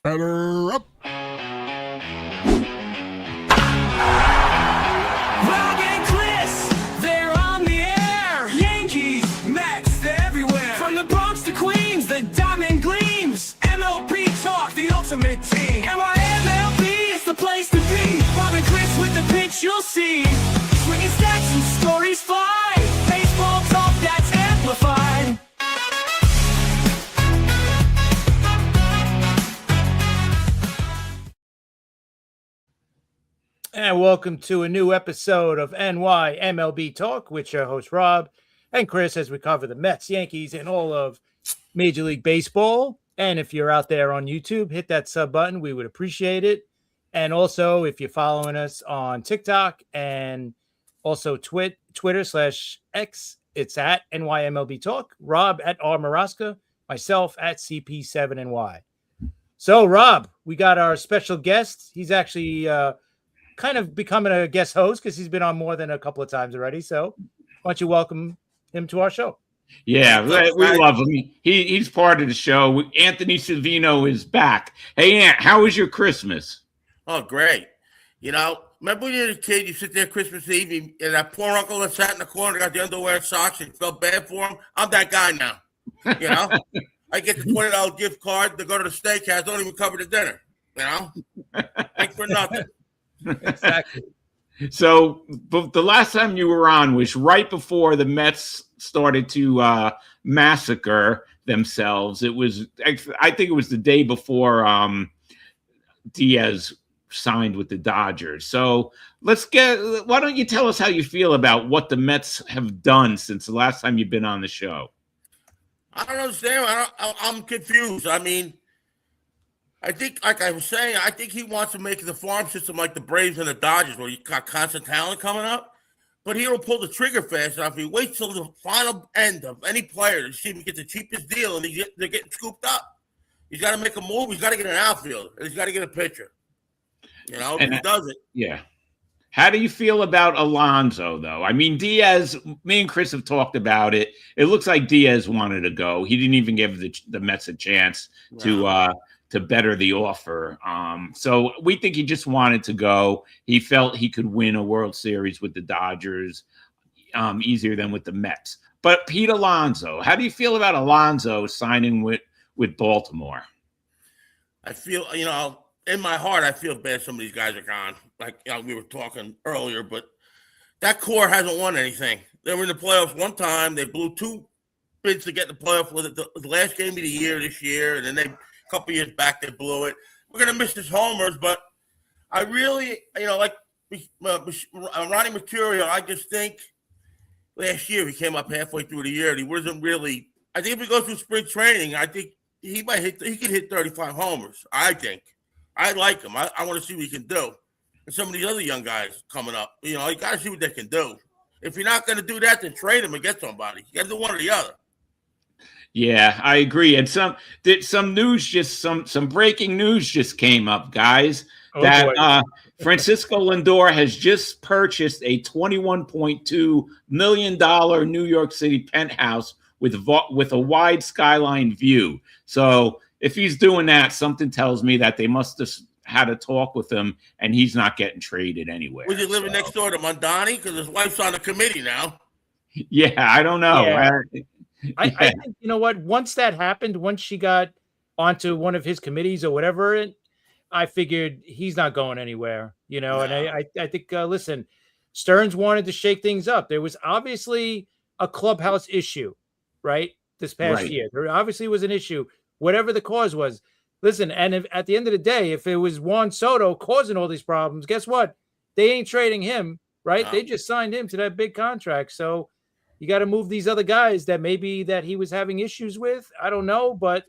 Batter up. Frog and Chris, they're on the air. Yankees, Mets, they're everywhere. From the Bronx to Queens, the diamond gleams. MLB talk, the ultimate team. MLB is the place to be. Frog and Chris with the pitch you'll see. Swinging stats and stories fly. Baseball talk that's amplified. And welcome to a new episode of NYMLB Talk with your host Rob and Chris as we cover the Mets, Yankees, and all of Major League Baseball. And if you're out there on YouTube, hit that sub button. We would appreciate it. And also, if you're following us on TikTok and also Twitter/X, it's at NYMLB Talk. Rob at R Maraska, myself at CP7NY. So, Rob, we got our special guest. He's actually kind of becoming a guest host because he's been on more than a couple of times already. So why don't you welcome him to our show? Yeah, we love him. He's part of the show. Anthony Savino is back. Hey, Ant, how was your Christmas? Oh, great. You know, remember when you were a kid, you sit there Christmas Eve, and that poor uncle that sat in the corner got the underwear and socks and felt bad for him? I'm that guy now. You know? I get the $20 gift card to go to the steakhouse, don't even cover the dinner. You know? Thanks for nothing. Exactly. So the last time you were on was right before the Mets started to massacre themselves. It was, I think it was the day before Diaz signed with the Dodgers. So why don't you tell us how you feel about what the Mets have done since the last time you've been on the show? I don't understand. I'm confused. I mean, I think, like I was saying, I think he wants to make the farm system like the Braves and the Dodgers, where you got constant talent coming up. But he don't pull the trigger fast enough. He waits till the final end of any player to see if he gets the cheapest deal, and they're getting scooped up. He's got to make a move. He's got to get an outfielder. He's got to get a pitcher. You know, if he does it. Yeah. How do you feel about Alonso, though? I mean, Diaz, me and Chris have talked about it. It looks like Diaz wanted to go. He didn't even give the Mets a chance to better the offer. So we think he just wanted to go. He felt he could win a World Series with the Dodgers easier than with the Mets. But Pete Alonso, how do you feel about Alonso signing with Baltimore? I feel, you know, in my heart, I feel bad some of these guys are gone. Like, you know, we were talking earlier, but that core hasn't won anything. They were in the playoffs one time. They blew two bids to get in the playoff with the last game of the year this year, and then couple years back, they blew it. We're going to miss his homers, but I really, you know, like Ronnie Mercurio, I just think last year he came up halfway through the year and he wasn't really, I think if he goes through spring training, I think he could hit 35 homers, I think. I like him. I want to see what he can do. And some of these other young guys coming up, you know, you got to see what they can do. If you're not going to do that, then trade him and get somebody. You got to do one or the other. Yeah, I agree. And some breaking news just came up, guys. Francisco Lindor has just purchased a $21.2 million New York City penthouse with a wide skyline view. So if he's doing that, something tells me that they must have had a talk with him, and he's not getting traded anywhere. Was he living next door to Mondani? Because his wife's on the committee now. Yeah, I don't know. Yeah. I think, you know what, once that happened, once she got onto one of his committees or whatever, I figured he's not going anywhere, you know. No. And I think, listen, Stearns wanted to shake things up. There was obviously a clubhouse issue, right, this past year. There obviously was an issue, whatever the cause was. Listen, and at the end of the day, if it was Juan Soto causing all these problems, guess what? They ain't trading him, right? No. They just signed him to that big contract. So you got to move these other guys that maybe that he was having issues with. I don't know, but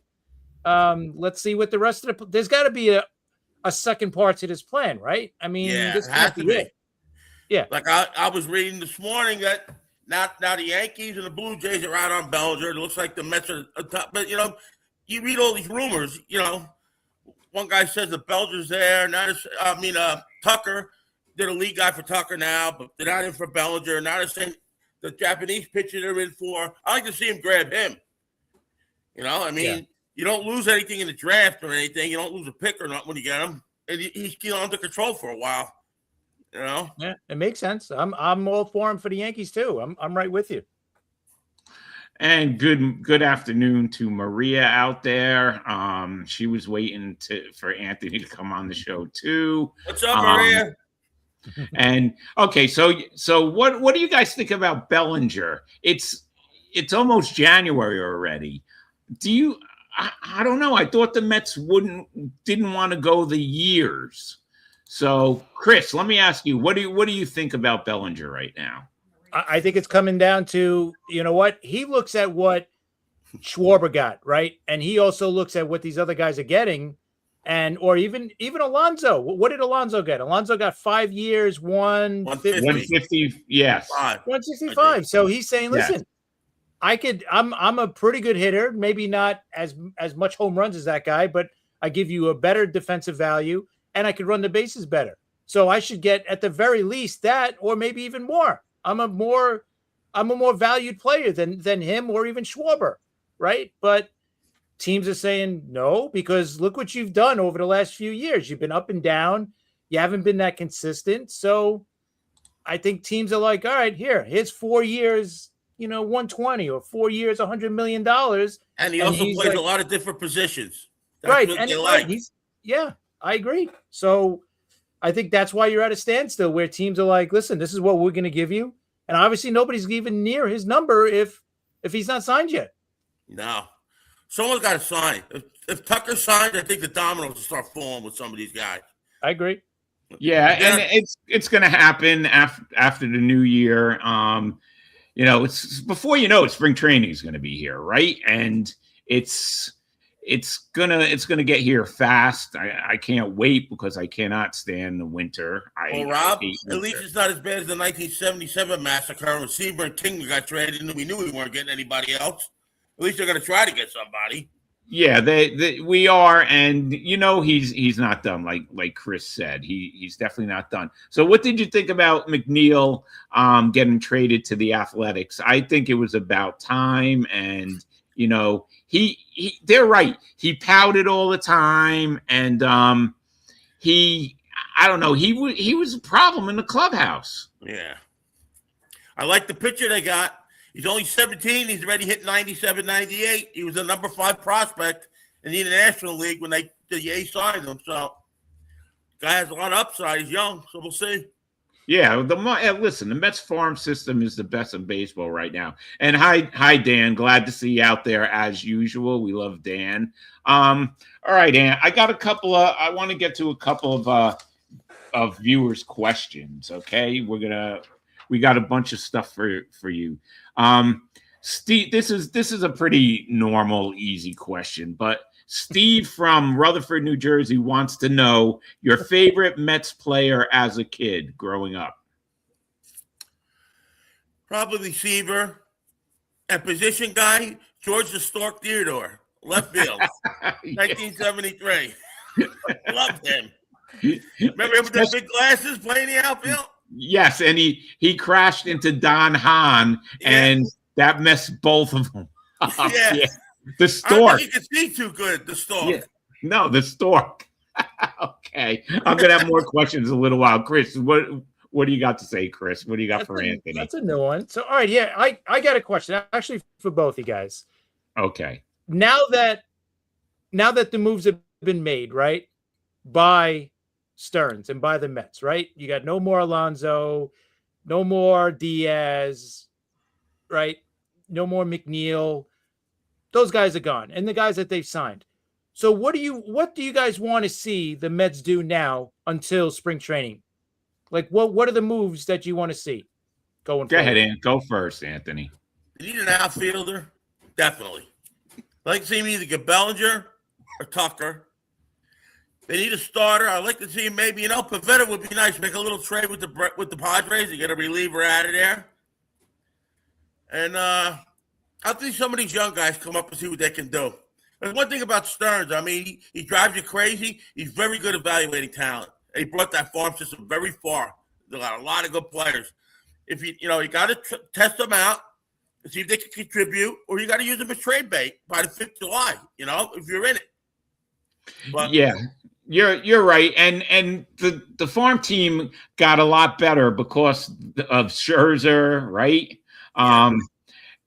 let's see what the rest of there's got to be a second part to this plan, right? I mean, this has to be. It. Yeah. Like I was reading this morning that now the Yankees and the Blue Jays are out on Bellinger. It looks like the Mets are top. But, you know, you read all these rumors, you know. One guy says that Bellinger's there. Tucker, they're the lead guy for Tucker now, but they're not in for Bellinger. Now they're saying the Japanese pitcher they're in for. I like to see him grab him. You know, I mean, you don't lose anything in the draft or anything. You don't lose a pick or not when you get him, and he's still under control for a while. You know? Yeah, it makes sense. I'm all for him for the Yankees too. I'm right with you. And good afternoon to Maria out there. She was waiting for Anthony to come on the show too. What's up, Maria? And okay, so what do you guys think about Bellinger? It's almost January already. I don't know. I thought the Mets didn't want to go the years. So, Chris, let me ask you, what do you think about Bellinger right now? I think it's coming down to, you know what? He looks at what Schwarber got, right? And he also looks at what these other guys are getting, or even Alonso. What did Alonso get? Alonso got 5 years, 150, yes. 165. So he's saying, listen, I'm a pretty good hitter, maybe not as much home runs as that guy, but I give you a better defensive value and I could run the bases better. So I should get at the very least that, or maybe even more. I'm a more valued player than him or even Schwarber, right? But teams are saying no, because look what you've done over the last few years. You've been up and down. You haven't been that consistent. So I think teams are like, all right, here's 4 years, 120, or 4 years, $100 million. And he also plays a lot of different positions. That's right. what And they like. I agree. So I think that's why you're at a standstill, where teams are like, listen, this is what we're going to give you. And obviously nobody's even near his number if he's not signed yet. No. Someone's got to sign. If Tucker signed, I think the dominoes will start falling with some of these guys. I agree. Yeah, and it's going to happen after the new year. It's before spring training is going to be here, right? And it's gonna get here fast. I can't wait, because I cannot stand the winter. Rob, at least it's not as bad as the 1977 massacre when Seaver and King got traded, and we knew we weren't getting anybody else. At least they're gonna try to get somebody. Yeah, we are, and he's not done. Like Chris said, he's definitely not done. So, what did you think about McNeil getting traded to the Athletics? I think it was about time, and they're right. He pouted all the time, and I don't know. He was a problem in the clubhouse. Yeah, I like the pitcher they got. He's only 17. He's already hit 97, 98. He was a number 5 prospect in the International League when the A signed him. So, guy has a lot of upside. He's young, so we'll see. Yeah, listen, the Mets farm system is the best in baseball right now. And hi, Dan. Glad to see you out there as usual. We love Dan. All right, Dan. I got I want to get to a couple of viewers' questions. Okay, we got a bunch of stuff for you. Steve, this is a pretty normal, easy question, but Steve from Rutherford, New Jersey wants to know your favorite Mets player as a kid growing up. Probably Seaver. And position guy, George the Stork Theodore, left field, 1973. Loved him. Remember him with the big glasses playing the outfield? Yes, and he crashed into Don Hahn, and that messed both of them up. Yeah. The Stork. I don't think you can see too good, the Stork. Yeah. No, the Stork. Okay. I'm going to have more questions in a little while. Chris, what do you got to say, Chris? What do you got for Anthony? That's a new one. So, all right, yeah, I got a question, actually, for both you guys. Okay. Now that the moves have been made, right, by Stearns and by the Mets, right? You got no more Alonso, no more Diaz, right? No more McNeil. Those guys are gone, and the guys that they've signed. So what do you guys want to see the Mets do now until spring training? Like, what are the moves that you want to see going forward? Go ahead, Ann. Go first, Anthony. You need an outfielder, definitely. I'd like to see him either get Bellinger or Tucker. They need a starter. I'd like to see him maybe, Pavetta would be nice. Make a little trade with the Padres to get a reliever out of there. And I'll see some of these young guys come up and see what they can do. And one thing about Stearns, he drives you crazy. He's very good at evaluating talent. And he brought that farm system very far. They got a lot of good players. If you got to test them out, and see if they can contribute, or you got to use them as trade bait by the 5th of July, if you're in it. But Yeah, you're right, and the farm team got a lot better because of Scherzer, right? And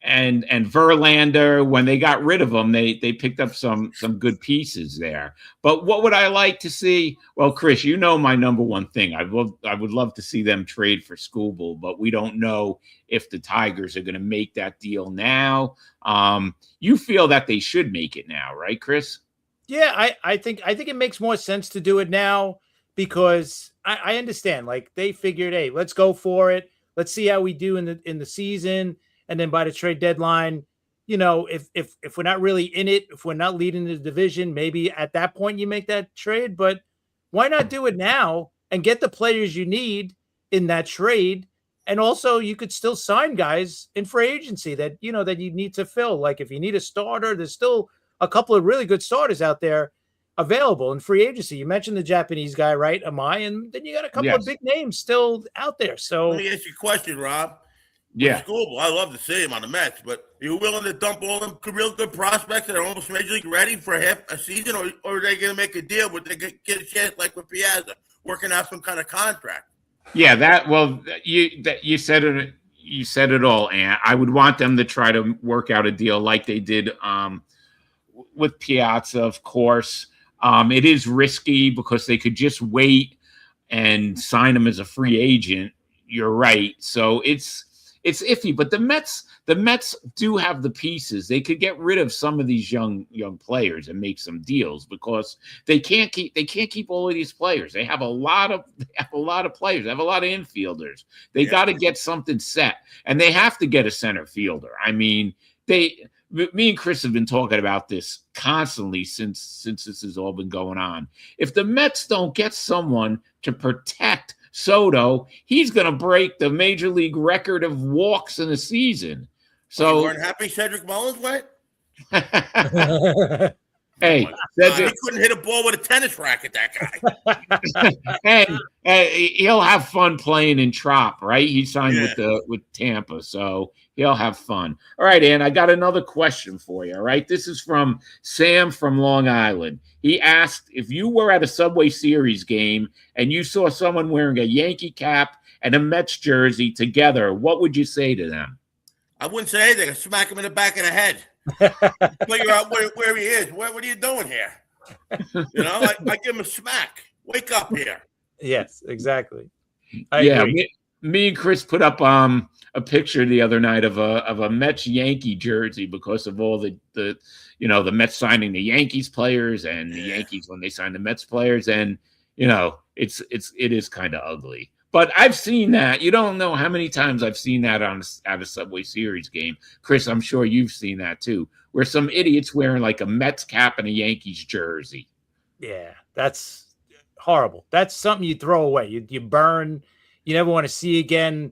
Verlander. When they got rid of them, they picked up some good pieces there. But what would I like to see? Well, Chris, my number one thing. I would love to see them trade for Skubal, but we don't know if the Tigers are going to make that deal now. You feel that they should make it now, right, Chris? Yeah, I think it makes more sense to do it now because I understand. Like they figured, hey, let's go for it. Let's see how we do in the season, and then by the trade deadline, if we're not really in it, if we're not leading the division, maybe at that point you make that trade. But why not do it now and get the players you need in that trade? And also, you could still sign guys in free agency that you need to fill. Like if you need a starter, there's still a couple of really good starters out there available in free agency. You mentioned the Japanese guy, right? Amai, and then you got a couple of big names still out there. So let me ask you a question, Rob. Yeah. Skubal, I love to see him on the Mets, but are you willing to dump all them real good prospects that are almost major league ready for half a season, or are they going to make a deal where they get a chance like with Piazza, working out some kind of contract? Yeah, you said it. You said it all, and I would want them to try to work out a deal like they did with Piazza, of course. It is risky because they could just wait and sign him as a free agent. You're right. So it's iffy, but the Mets do have the pieces. They could get rid of some of these young players and make some deals because they can't keep all of these players. They have a lot of players. They have a lot of infielders. They got to get something set, and they have to get a center fielder. I mean, me and Chris have been talking about this constantly since this has all been going on. If the Mets don't get someone to protect Soto, he's going to break the major league record of walks in a season. So you weren't happy Cedric Mullins went? Hey, he couldn't hit a ball with a tennis racket, that guy. And he'll have fun playing in Trop, right? He signed with Tampa, so he'll have fun. All right, Ann, I got another question for you. All right, this is from Sam from Long Island. He asked if you were at a Subway Series game and you saw someone wearing a Yankee cap and a Mets jersey together, what would you say to them? I wouldn't say anything. I'd smack him in the back of the head. Figure out where he is. What are you doing here? I give him a smack. Wake up here. Yes, exactly. Me and Chris put up a picture the other night of a Mets Yankee jersey because of all the Mets signing the Yankees players and the Yankees when they signed the Mets players, and it is kind of ugly. But I've seen that. You don't know how many times I've seen that at a Subway Series game. Chris, I'm sure you've seen that too, where some idiot's wearing like a Mets cap and a Yankees jersey. Yeah, that's horrible. That's something you throw away. You burn. You never want to see again.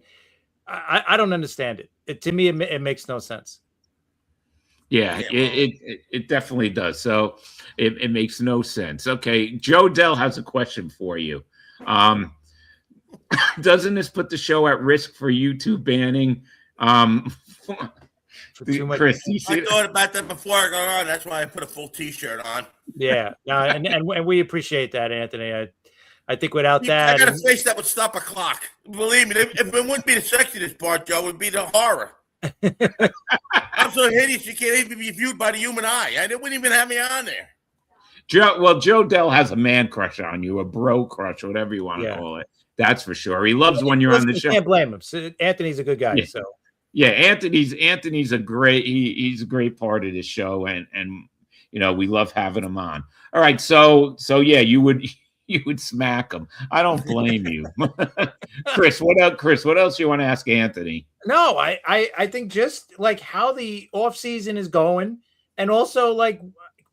I don't understand it. To me, it makes no sense. Yeah, it definitely does. So it makes no sense. Okay, Joe Dell has a question for you. Doesn't this put the show at risk for YouTube banning? Chris, I thought about that before I got on. That's why I put a full T-shirt on. Yeah, and we appreciate that, Anthony. I think without that, I got a face that would stop a clock. Believe me, if it wouldn't be the sexiness part, Joe, it would be the horror. I'm so hideous you can't even be viewed by the human eye. They wouldn't even have me on there. Joe Dell has a man crush on you, a bro crush, whatever you want to call it. That's for sure. He loves when you're on the show. Can't blame him. So Anthony's a good guy. Yeah. So Anthony's a great he's a great part of this show, and we love having him on. All right, so yeah, you would smack him. I don't blame you. Chris, what else you want to ask Anthony? No, I think just like how the offseason is going, and also like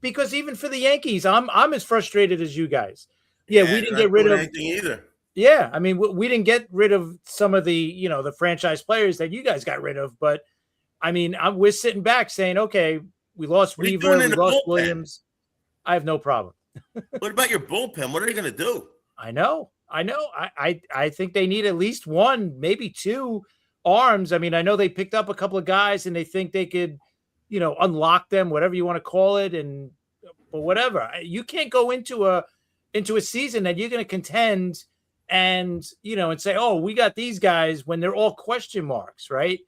because even for the Yankees, I'm as frustrated as you guys. Yeah, we didn't get rid of anything either. Yeah, I mean, we didn't get rid of some of the, the franchise players that you guys got rid of. But, I mean, we're sitting back saying, okay, we lost Weaver, we lost Williams. I have no problem. What about your bullpen? What are they going to do? I know. I think they need at least one, maybe two arms. I mean, I know they picked up a couple of guys and they think they could, unlock them, whatever you want to call it, but whatever. You can't go into a season that you're going to contend and say, oh, we got these guys when they're all question marks, right?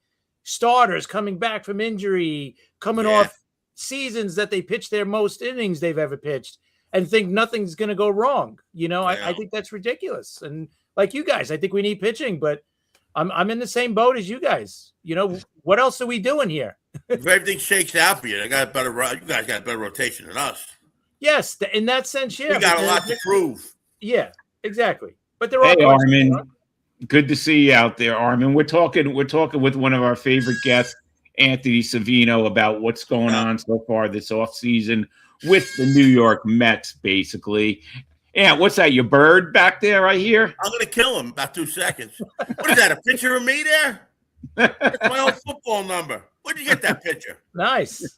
Starters coming back from injury, coming off seasons that they pitched their most innings they've ever pitched, and think nothing's going to go wrong. I think that's ridiculous. And like you guys, I think we need pitching, but I'm in the same boat as you guys. What else are we doing here? If everything shakes out for you, you guys got better rotation than us. Yes, in that sense, yeah. We got a lot to prove. Yeah, exactly. But there are. Hey, Armin, good to see you out there, Armin. We're talking with one of our favorite guests, Anthony Savino, about what's going on so far this offseason with the New York Mets, basically. Yeah, what's that? Your bird back there, right here? I'm gonna kill him in about 2 seconds. What is that? A picture of me there? That's my old football number. Where'd you get that picture? Nice.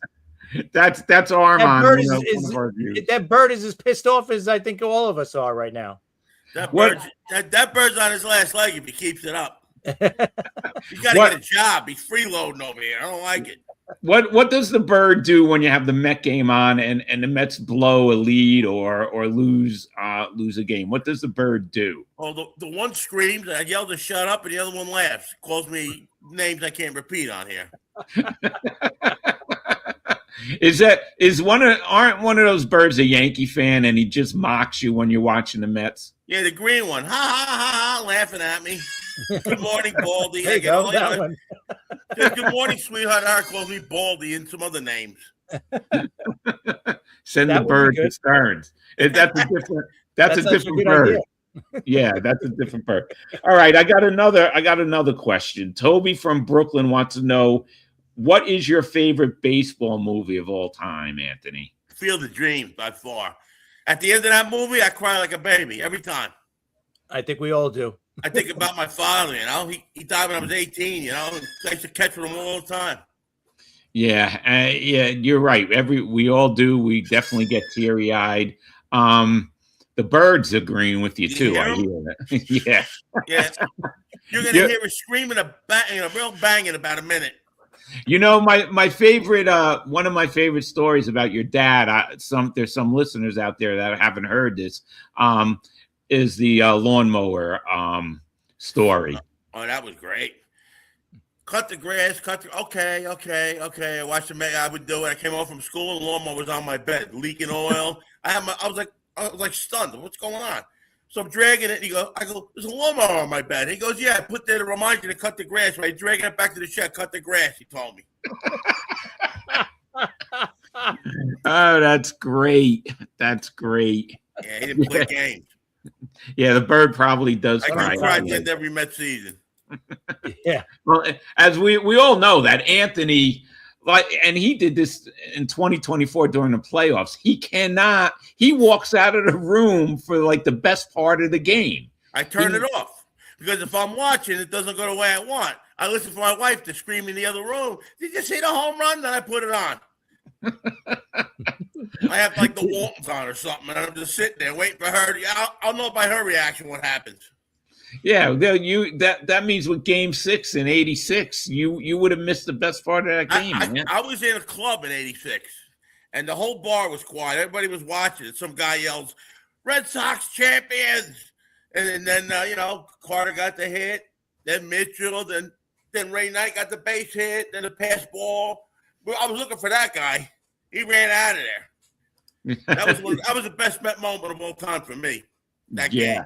That's Armin. That bird is as pissed off as I think all of us are right now. That bird's on his last leg if he keeps it up. He's got to get a job. He's freeloading over here. I don't like it. What does the bird do when you have the Met game on and the Mets blow a lead or lose a game? What does the bird do? Oh, the one screams, I yell to shut up, and the other one laughs. Calls me names I can't repeat on here. Aren't one of those birds a Yankee fan and he just mocks you when you're watching the Mets? Yeah, the green one. Ha ha ha ha, laughing at me. Good morning, Baldy. There you go, that one. Good morning, sweetheart. Art calls me Baldy and some other names. Send the bird to Stearns. That's a different bird. Yeah, that's a different bird. All right, I got another question. Toby from Brooklyn wants to know, what is your favorite baseball movie of all time, Anthony? Field of Dreams, by far. At the end of that movie, I cry like a baby every time. I think we all do. I think about my father, He died when I was 18, I used to catch with him all the time. Yeah, you're right. We all do. We definitely get teary-eyed. The birds agreeing with you too. I hear that. Yeah. Yeah. You're gonna hear a screaming, a real bang in about a minute. My favorite, one of my favorite stories about your dad. There's some listeners out there that haven't heard this. Is the lawnmower story? Oh, that was great. Cut the grass. Okay. I watched him. I would do it. I came home from school and the lawnmower was on my bed, leaking oil. I was like stunned. What's going on? So I'm dragging it. And I go, there's a lawnmower on my bed. He goes, yeah, I put there to remind you to cut the grass. Right, dragging it back to the shed. Cut the grass. He told me. Oh, that's great. That's great. Yeah, he didn't play games. Yeah, the bird probably does cry. I cried every Mets season. Yeah. Well, as we all know that Anthony, and he did this in 2024 during the playoffs. He walks out of the room for the best part of the game. I turn it off because if I'm watching, it doesn't go the way I want. I listen for my wife to scream in the other room. Did you see the home run? Then I put it on. I have the Waltons on or something, and I'm just sitting there waiting for her. I'll know by her reaction what happens. Yeah, that means with Game 6 in '86, you would have missed the best part of that game. I was in a club in '86, and the whole bar was quiet. Everybody was watching. And some guy yells, "Red Sox champions!" And then Carter got the hit, then Mitchell, then Ray Knight got the base hit, then the pass ball. I was looking for that guy. He ran out of there. That was the best Met moment of all time for me. That game.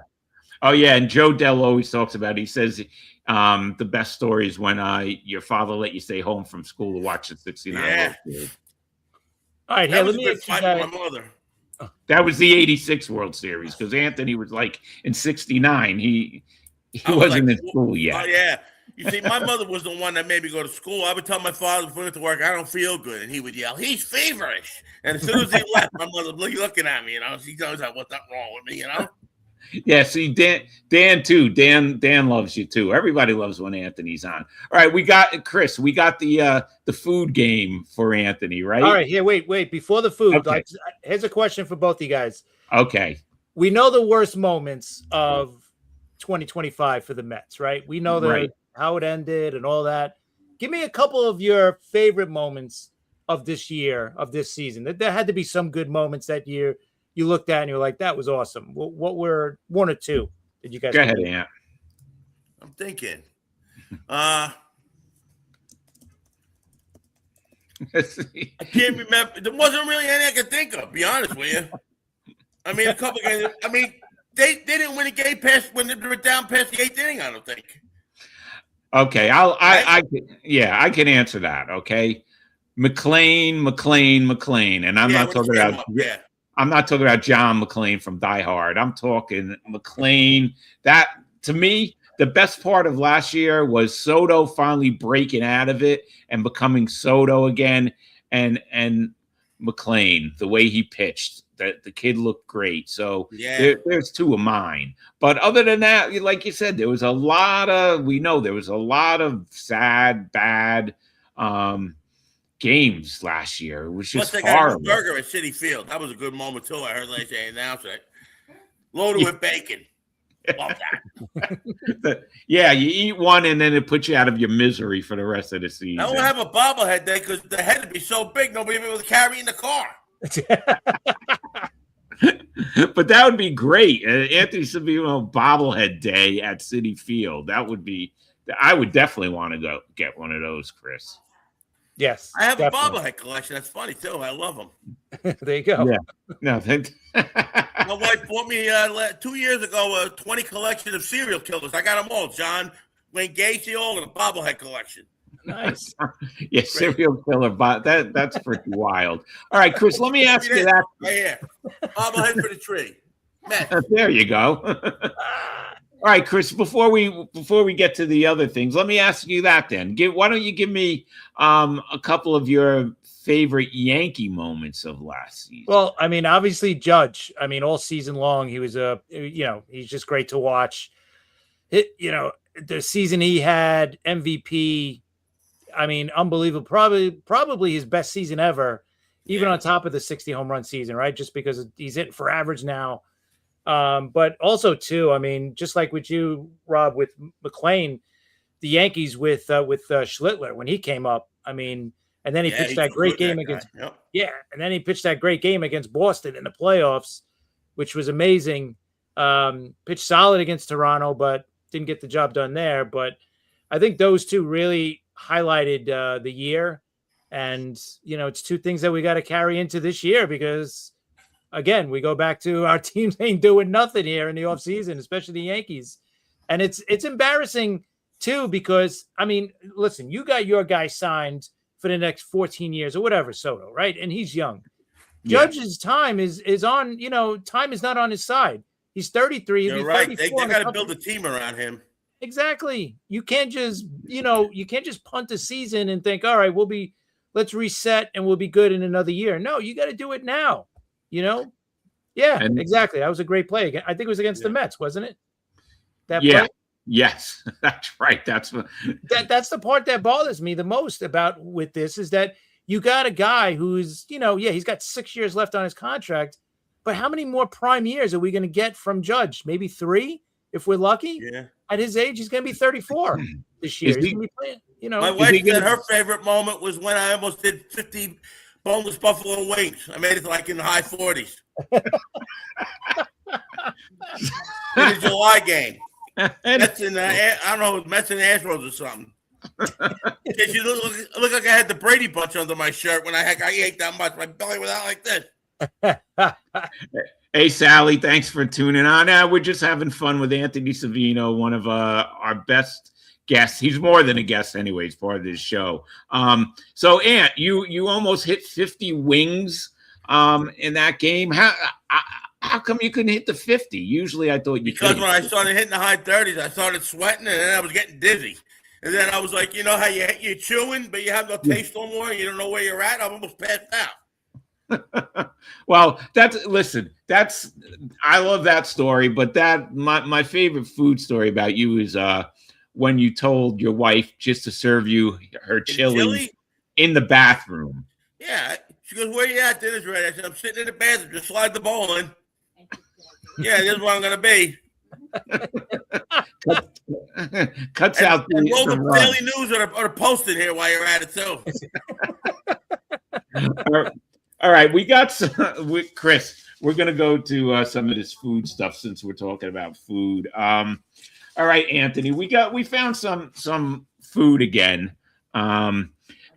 Oh yeah, and Joe Dell always talks about it. He says the best story is when your father let you stay home from school to watch the '69 World Series. All right, let me ask you guys. My mother. That was the '86 World Series because Anthony was in '69. He wasn't in school yet. Oh yeah. You see, my mother was the one that made me go to school. I would tell my father before I went to work, I don't feel good. And he would yell, he's feverish. And as soon as he left, my mother was looking at me, she knows what's up wrong with me, Yeah, see, Dan too. Dan loves you too. Everybody loves when Anthony's on. All right, we got Chris. We got the food game for Anthony, right? All right, here, wait. Before the food, okay. Here's a question for both of you guys. Okay. We know the worst moments of 2025 for the Mets, right? We know how it ended and all that. Give me a couple of your favorite moments of this year, of this season. There had to be some good moments that year you looked at and you're like, that was awesome. What were one or two that you guys Go ahead, remember? Ant. I'm thinking. I can't remember. There wasn't really any I could think of, to be honest with you. I mean, a couple games. I mean, they didn't win a game past when they were down past the 8th inning, I don't think. Okay, I can answer that. Okay, McClane, and I'm not talking about. I'm not talking about John McClane from Die Hard. I'm talking McClane. That, to me, the best part of last year was Soto finally breaking out of it and becoming Soto again, and McClane, the way he pitched. That the kid looked great. So there's two of mine. But other than that, like you said, there was a lot of sad, bad games last year. It was just horrible. Got a burger at City Field. That was a good moment too. I heard they announced it. Loaded with bacon. Love that. Yeah, you eat one and then it puts you out of your misery for the rest of the season. I don't have a bobblehead day because the head would be so big nobody would be able to carry in the car. But that would be great. Anthony Savino bobblehead day at City Field. That would be. I would definitely want to go get one of those, Chris. Yes, I have a bobblehead collection. That's funny too. I love them. There you go. Yeah. No, my wife bought me 2 years ago a 20 collection of serial killers. I got them all. John Wayne Gacy, all in a bobblehead collection. Nice. Yeah, serial killer. That's pretty wild. All right, Chris, let me ask you that. Right here. Bobblehead for the tree. Mets. There you go. All right, Chris, before we get to the other things, let me ask you that then. Why don't you give me a couple of your favorite Yankee moments of last season? Well, I mean, obviously Judge. I mean, all season long, he was he's just great to watch. The season he had, MVP. I mean, unbelievable. Probably his best season ever, even on top of the 60 home run season, right? Just because he's hitting for average now. But also too, I mean, just like with you, Rob, with McClane, the Yankees with Schlittler when he came up. I mean, and then he pitched that great game against and then he pitched that great game against Boston in the playoffs, which was amazing. Pitched solid against Toronto, but didn't get the job done there. But I think those two really highlighted the year, and it's two things that we got to carry into this year because, again, we go back to our teams ain't doing nothing here in the offseason, especially the Yankees, and it's embarrassing too because I mean, listen, you got your guy signed for the next 14 years or whatever, Soto, right? And he's young. Judge's time is on. Time is not on his side. He's 33. You're right. They got to build a team around him. Exactly. You can't just, punt a season and think, all right, let's reset and we'll be good in another year. No, you got to do it now, Yeah, exactly. That was a great play. I think it was against the Mets, wasn't it? Play? Yes, that's right. That's the part that bothers me the most about with this is that you got a guy who's, he's got 6 years left on his contract, but how many more prime years are we going to get from Judge? Maybe 3 if we're lucky. Yeah. At his age, he's going to be 34 this year. He's going to be playing, My wife said her favorite moment was when I almost did 50 boneless buffalo wings. I made it like in the high 40s. In the July game. Mets and I don't know, Mets and Astros or something. You look like I had the Brady Bunch under my shirt when I ate that much. My belly was out like this. Hey, Sally, thanks for tuning on. We're just having fun with Anthony Savino, one of our best guests. He's more than a guest anyways, part of this show. So, Ant, you almost hit 50 wings in that game. How come you couldn't hit the 50? Usually I thought you could. Because when I started hitting the high 30s, I started sweating, and then I was getting dizzy. And then I was like, you know how you're chewing, but you have no taste no more, you don't know where you're at? I almost passed out. Well, I love that story, but my favorite food story about you is when you told your wife just to serve you her chili in the bathroom. Yeah, she goes, "Where you at? Dinner's ready." I said, "I'm sitting in the bathroom. Just slide the bowl in." Yeah, this is where I'm gonna be. Cuts And, out and roll the the run. Daily News or post it here while you're at it too. All right, we got some. Chris, we're gonna go to some of this food stuff since we're talking about food. All right, Anthony, we found some food again.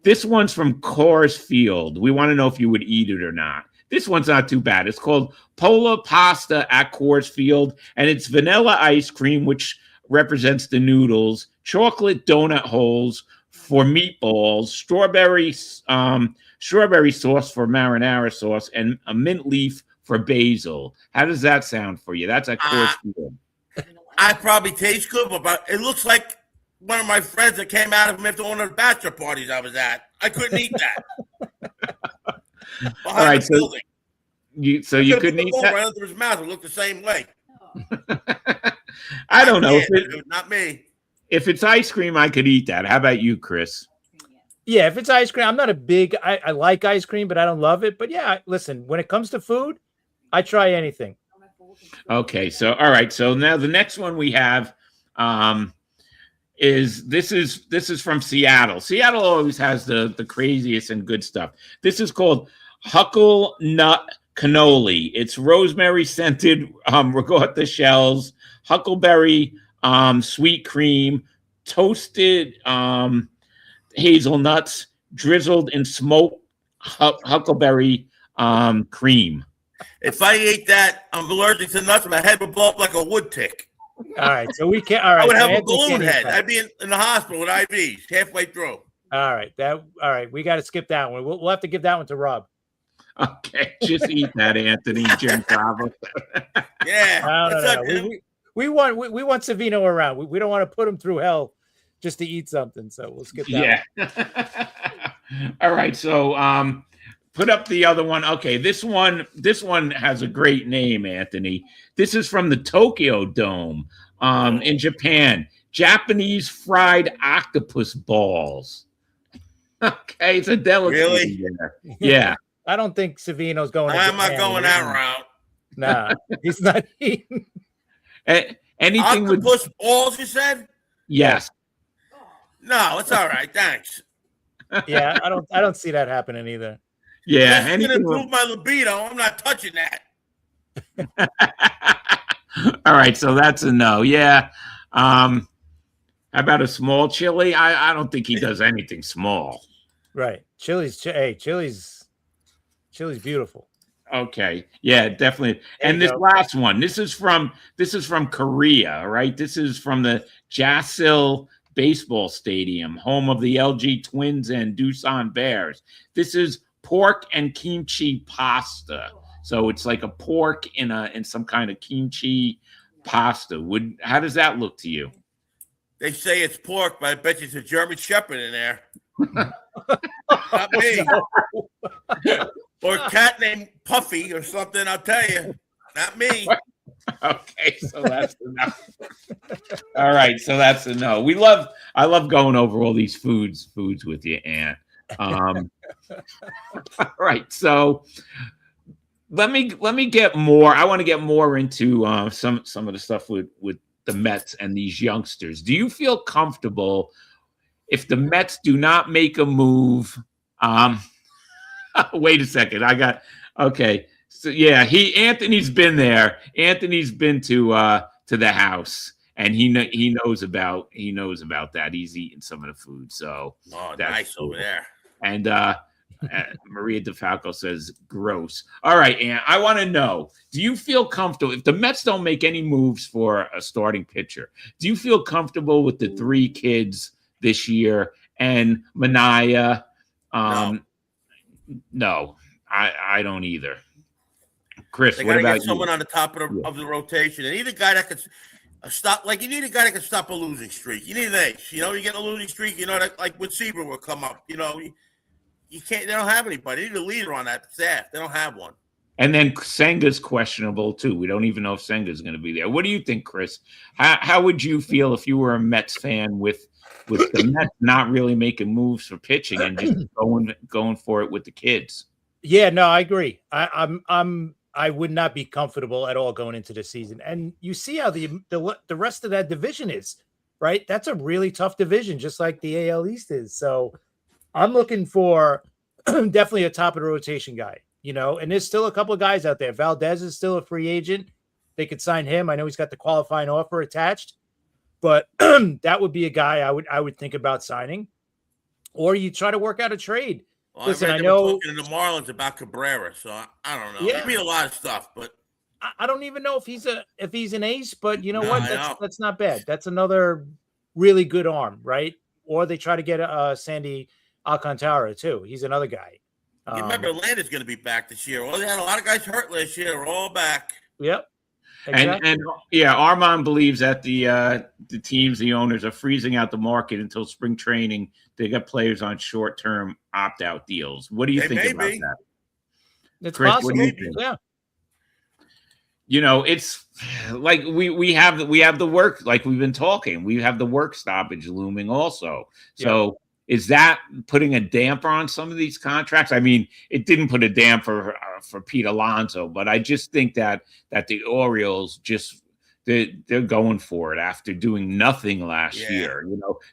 This one's from Coors Field. We want to know if you would eat it or not. This one's not too bad. It's called Pola Pasta at Coors Field, and it's vanilla ice cream, which represents the noodles, chocolate donut holes for meatballs, strawberry sauce for marinara sauce, and a mint leaf for basil. How does that sound for you? That's at Coors Field. I probably taste good, but it looks like one of my friends that came out of him after one of the bachelor parties I was at. I couldn't eat that. All right, the building. so you couldn't eat that? Right under his mouth. It looked the same way. I don't know. Not me. If it's ice cream, I could eat that. How about you, Chris? Yeah, if it's ice cream, I'm not a big. I like ice cream, but I don't love it. But yeah, listen, when it comes to food, I try anything. Okay, so all right, so now the next one we have is from Seattle. Seattle always has the craziest and good stuff. This is called Huckle Nut Cannoli. It's rosemary scented regatta shells, huckleberry sweet cream, toasted hazelnuts, drizzled in smoked huckleberry cream. If I ate that, I'm allergic to nuts. My head would blow up like a wood tick. All right, so we can't. All right, I would so have a Anthony balloon can't eat head. that. I'd be in the hospital with IVs halfway through. All right, we got to skip that one. We'll have to give that one to Rob. Okay, just eat that, Anthony. Jim Bravo. Yeah, No. We want Savino around. We don't want to put him through hell just to eat something. So we'll skip that. Yeah. All right. So put up the other one. Okay, this one has a great name, Anthony. This is from the Tokyo Dome in Japan. Japanese fried octopus balls. Okay, it's a delicacy. Really? There. Yeah. I don't think Savino's going. I'm not going that route. Nah, he's not eating. Anything with octopus balls, you said? yes. No, it's all right. Thanks. Yeah, I don't see that happening either. Yeah. That's going to improve my libido. I'm not touching that. All right, so that's a no. Yeah. How about a small chili? I don't think he does anything small. Right. Chili's beautiful. Okay. Yeah, definitely. And this last one, this is from Korea, right? This is from the Jasil Baseball Stadium, home of the LG Twins and Doosan Bears. This is pork and kimchi pasta. So it's like a pork in some kind of kimchi pasta. How does that look to you? They say it's pork, but I bet you it's a German Shepherd in there. Not me. Or a cat named Puffy or something, I'll tell you. Not me. Okay, so that's a no. All right, so that's a no. I love going over all these foods with you, Ann. All right, so let me get more. I want to get more into some of the stuff with the Mets and these youngsters. Do you feel comfortable if the Mets do not make a move? Wait a second. Okay. So yeah, Anthony's been there. Anthony's been to the house, and he knows about that. He's eaten some of the food. So that's nice cool. over there. And Maria DeFalco says gross. All right, Ann, I want to know, do you feel comfortable if the Mets don't make any moves for a starting pitcher? Do you feel comfortable with the three kids this year and Manaea? No, I don't either. Chris, they what about get someone on the top of the rotation. And need a guy that could stop. Like you need a guy that can stop a losing streak. You need an ace. You get a losing streak. That, like with Seaver will come up. You can't. They don't have anybody. They need a leader on that staff. They don't have one. And then Senga's questionable too. We don't even know if Senga's going to be there. What do you think, Chris? How would you feel if you were a Mets fan with the Mets not really making moves for pitching and just going for it with the kids? Yeah, no, I agree. I'm I would not be comfortable at all going into the season. And you see how the rest of that division is, right? That's a really tough division, just like the AL East is. So I'm looking for definitely a top of the rotation guy, and there's still a couple of guys out there. Valdez is still a free agent. They could sign him. I know he's got the qualifying offer attached, but that would be a guy I would think about signing. Or you try to work out a trade. Well, Listen, I know talking to the Marlins about Cabrera, so I don't know. Yeah. They mean a lot of stuff, but I don't even know if he's an ace, but you know what? That's not bad. That's another really good arm, right? Or they try to get Sandy Alcantara too. He's another guy. You remember Atlanta's going to be back this year. Well, they had a lot of guys hurt last year. They're all back. Yep. Exactly. And yeah, Armand believes that the teams, the owners, are freezing out the market until spring training. They got players on short-term opt-out deals. What do you think about that? It's Chris, possible. what do you think? Yeah. It's like we have the work, like we've been talking. We have the work stoppage looming also. So is that putting a damper on some of these contracts? I mean, it didn't put a damper for Pete Alonso, but I just think that the Orioles they're going for it after doing nothing last year.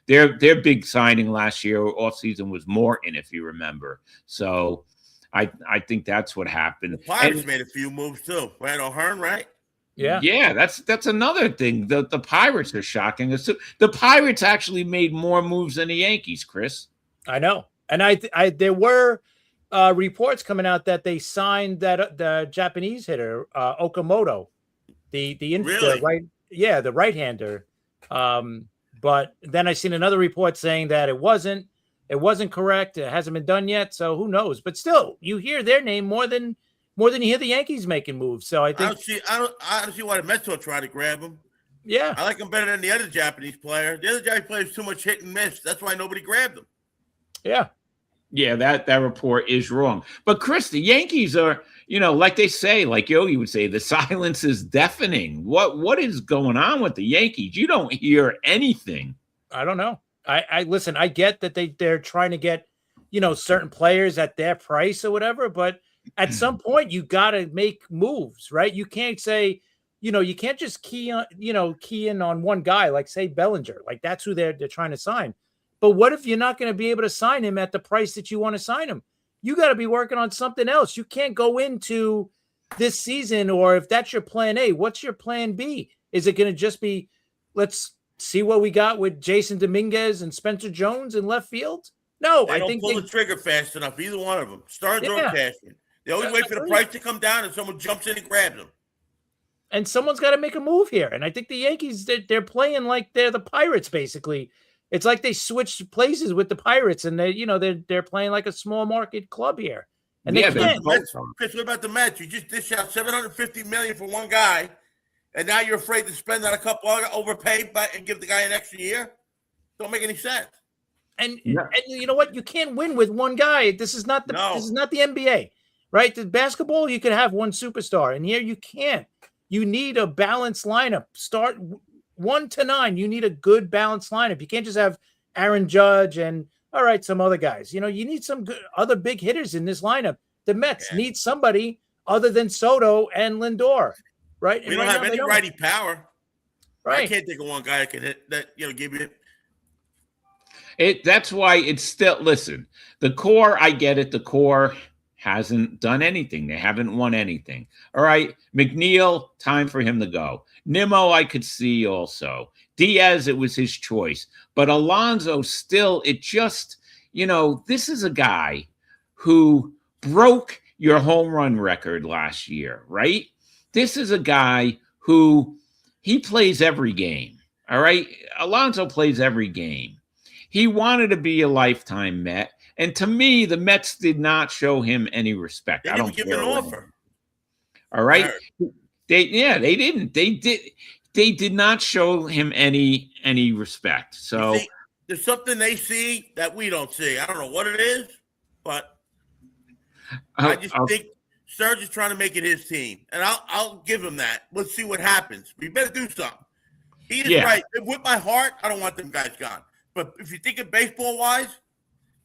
Their big signing last year offseason was Morton, if you remember. So I think that's what happened. The Pirates made a few moves too. Right, O'Hearn, right? Yeah, that's another thing. The Pirates are shocking us. The Pirates actually made more moves than the Yankees, Chris. I know, and there were reports coming out that they signed the Japanese hitter Okamoto, the right-hander. But then I seen another report saying that it wasn't correct. It hasn't been done yet, so who knows? But still, you hear their name more than you hear the Yankees making moves. So I think I don't see why the Mets don't try to grab him. Yeah, I like him better than the other Japanese player. The other Japanese player is too much hit and miss. That's why nobody grabbed him. Yeah, that report is wrong. But Chris, the Yankees are, like they say, like Yogi would say, the silence is deafening. What is going on with the Yankees? You don't hear anything. I don't know. I listen. I get that they're trying to get certain players at their price or whatever, but at some point you got to make moves, right? You can't say, you can't just key in on one guy, like say Bellinger, like that's who they're trying to sign. But what if you're not going to be able to sign him at the price that you want to sign him? You got to be working on something else. You can't go into this season, or if that's your plan A, what's your plan B? Is it going to just be, let's see what we got with Jason Dominguez and Spencer Jones in left field? No, I think pull the trigger fast enough. Either one of them, Stearns or Cashman. They always wait for the price to come down and someone jumps in and grabs them. And someone's got to make a move here. And I think the Yankees, they're playing like they're the Pirates, basically. It's like they switched places with the Pirates, and they're playing like a small market club here. And they can't. Chris, what about the Mets? You just dish out $750 million for one guy, and now you're afraid to spend on a couple overpay and give the guy an extra year? Don't make any sense. And you know what? You can't win with one guy. This is not the NBA, right? The basketball, you can have one superstar, and here you can't. You need a balanced lineup. Start 1 to 9. You need a good balanced lineup. You can't just have Aaron Judge and some other guys. You need some good other big hitters in this lineup. The Mets need somebody other than Soto and Lindor, right? We don't have any righty power. Right. I can't think of one guy that can hit that. Give you it. That's why it's still. Listen, the core. I get it. The core hasn't done anything. They haven't won anything. All right. McNeil, time for him to go. Nimmo, I could see also. Diaz, it was his choice. But Alonso still, it just, this is a guy who broke your home run record last year, right? This is a guy who, he plays every game. All right. Alonso plays every game. He wanted to be a lifetime Met. And to me, the Mets did not show him any respect. They didn't give him an offer. All right. They didn't. They did not show him any respect. So there's something they see that we don't see. I don't know what it is, but I just think Serge is trying to make it his team, and I'll give him that. Let's see what happens. We better do something. He is right. With my heart, I don't want them guys gone. But if you think of baseball wise,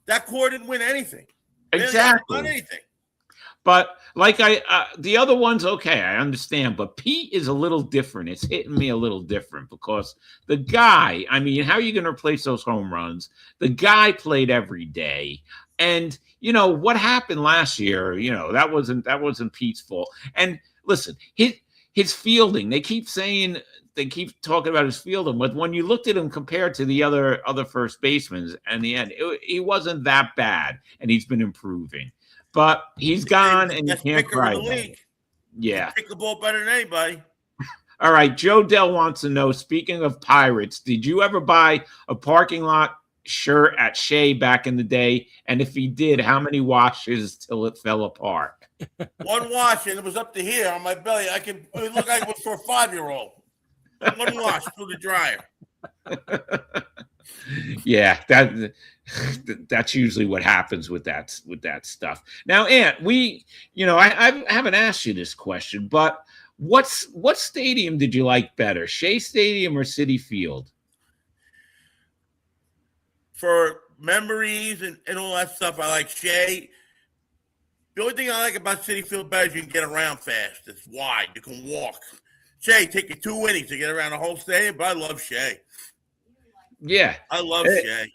that core didn't win anything. Exactly. Not anything. But like the other ones, okay, I understand. But Pete is a little different. It's hitting me a little different because the guy, I mean, how are you going to replace those home runs? The guy played every day. And what happened last year, that wasn't Pete's fault. And listen, his fielding, they keep talking about his fielding, but when you looked at him compared to the other first basemen, in the end, he wasn't that bad, and he's been improving. But he's gone, and you can't cry about it. Yeah. Pick the ball better than anybody. All right. Joe Dell wants to know, speaking of Pirates, did you ever buy a parking lot shirt at Shea back in the day? And if he did, how many washes till it fell apart? One wash, and it was up to here on my belly. It looked like it was for a 5-year-old. One wash through the dryer. Yeah, that's usually what happens with that stuff. Now, Ant, I haven't asked you this question, but what stadium did you like better, Shea Stadium or Citi Field? For memories and all that stuff, I like Shea. The only thing I like about Citi Field better is you can get around fast. It's wide. You can walk. Shea, take you 2 innings to get around the whole stadium, but I love Shea. Yeah. I love Shea.